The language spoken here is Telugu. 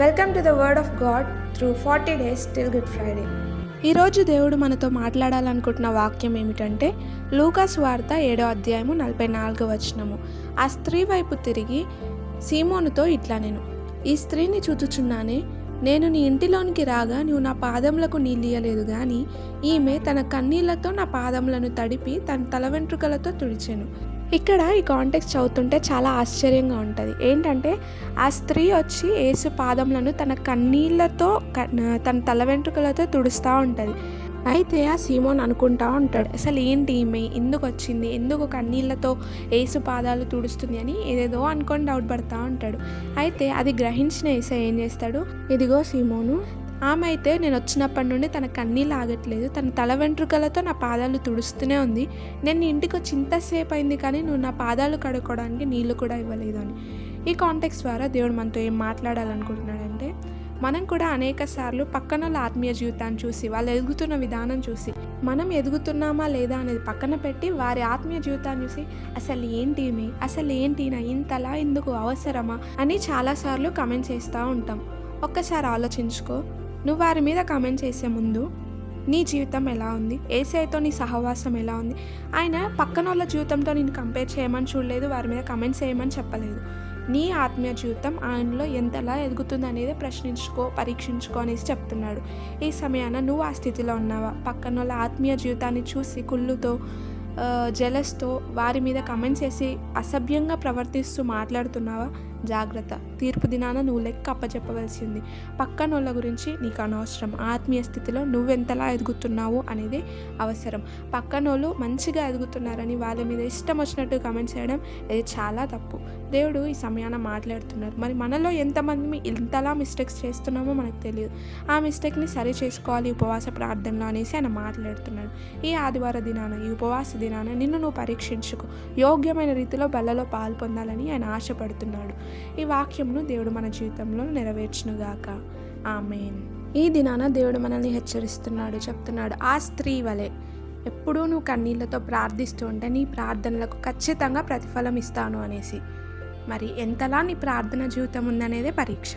Welcome to the Word of God through 40 days till Good Friday. ఈరోజు దేవుడు మనతో మాట్లాడాలనుకుంటున్న వాక్యం ఏమిటంటే లూకా సువార్త 7వ అధ్యాయము 44వ వచనము. ఆ స్త్రీ వైపు తిరిగి సీమోనుతో ఇట్లా నేను ఈ స్త్రీని చూచుచున్నానే, నేను నీ ఇంటిలోనికి రాగా నువ్వు నా పాదములకు నీళ్ళియలేదు గాని ఈమె తన కన్నీళ్లతో నా పాదములను తడిపి తన తల వెంట్రుకలతో తుడిచెను. ఇక్కడ ఈ కాంటెక్స్ట్ చదువుతుంటే చాలా ఆశ్చర్యంగా ఉంటుంది. ఏంటంటే ఆ స్త్రీ వచ్చి యేసు పాదములను తన కన్నీళ్లతో తన తల వెంట్రుకలతో తుడుస్తూ ఉంటుంది. అయితే ఆ సీమోన్ అనుకుంటా ఉంటాడు, అసలు ఏంటి ఈమె ఎందుకు వచ్చింది, ఎందుకు కన్నీళ్లతో యేసు పాదాలు తుడుస్తుంది అని ఏదేదో అనుకొని డౌట్ పడుతూ ఉంటాడు. అయితే అది గ్రహించిన యేసయ్య ఏం చేస్తాడు, ఇదిగో సీమోను, ఆమె అయితే నేను వచ్చినప్పటి నుండి తన కన్నీళ్ళు ఆగట్లేదు, తన తల వెంట్రుకలతో నా పాదాలు తుడుస్తూనే ఉంది. నేను ఇంటికి వచ్చి ఇంతసేపు అయింది కానీ నువ్వు నా పాదాలు కడుక్కోవడానికి నీళ్ళు కూడా ఇవ్వలేదు అని. ఈ కాంటెక్స్ట్ ద్వారా దేవుడు మనతో ఏం మాట్లాడాలనుకుంటున్నాడంటే, మనం కూడా అనేక సార్లు పక్కన వాళ్ళ ఆత్మీయ జీవితాన్ని చూసి వాళ్ళు ఎదుగుతున్న విధానం చూసి మనం ఎదుగుతున్నామా లేదా అనేది పక్కన పెట్టి వారి ఆత్మీయ జీవితాన్ని చూసి అసలు ఏంటి నా ఇంతలా ఎందుకు అవసరమా అని చాలాసార్లు కమెంట్ చేస్తూ ఉంటాం. ఒక్కసారి ఆలోచించుకో, నువ్వు వారి మీద కామెంట్ చేసే ముందు నీ జీవితం ఎలా ఉంది, యేసయ్యతో నీ సహవాసం ఎలా ఉంది. ఆయన పక్కన వాళ్ళ జీవితంతో నేను కంపేర్ చేయమని చూడలేదు, వారి మీద కామెంట్స్ చేయమని చెప్పలేదు. నీ ఆత్మీయ జీవితం ఆయనలో ఎంతలా ఎదుగుతుంది అనేది పరీక్షించుకో అనేసి చెప్తున్నాడు. ఈ సమయాన నువ్వు ఆ స్థితిలో ఉన్నావా? పక్కన వాళ్ళ ఆత్మీయ జీవితాన్ని చూసి కుళ్ళుతో జెలస్తో వారి మీద కమెంట్స్ చేసి అసభ్యంగా ప్రవర్తిస్తూ మాట్లాడుతున్నావా? జాగ్రత్త, తీర్పు దినాన నువ్వు లెక్క అప్పచెప్పవలసింది. పక్కన వాళ్ళ గురించి నీకు అనవసరం. ఆత్మీయ స్థితిలో నువ్వెంతలా ఎదుగుతున్నావు అనేది అవసరం. పక్కన వాళ్ళు మంచిగా ఎదుగుతున్నారని వాళ్ళ మీద ఇష్టం వచ్చినట్టు కమెంట్స్ చేయడం ఇది చాలా తప్పు. దేవుడు ఈ సమయాన మాట్లాడుతున్నారు. మరి మనలో ఎంతమంది ఇంతలా మిస్టేక్స్ చేస్తున్నామో మనకు తెలియదు. ఆ మిస్టేక్ని సరి చేసుకోవాలి ఉపవాస ప్రార్థనలో అనేసి ఆయన మాట్లాడుతున్నాడు. ఈ ఆదివార దినాన, ఈ ఉపవాస దినాన నిన్ను నువ్వు పరీక్షించుకో, యోగ్యమైన రీతిలో బల్లలో పాలు పొందాలని ఆయన ఆశపడుతున్నాడు. ఈ వాక్యంను దేవుడు మన జీవితంలో నెరవేర్చునుగాక. ఆమేన్. ఈ దినాన దేవుడు మనల్ని హెచ్చరిస్తున్నాడు, చెప్తున్నాడు, ఆ స్త్రీ వలె ఎప్పుడూ నువ్వు కన్నీళ్లతో ప్రార్థిస్తూ ఉంటే నీ ప్రార్థనలకు ఖచ్చితంగా ప్రతిఫలం ఇస్తాను అనేసి. మరి ఎంతలా నీ ప్రార్థన జీవితం ఉందనేదే పరీక్ష.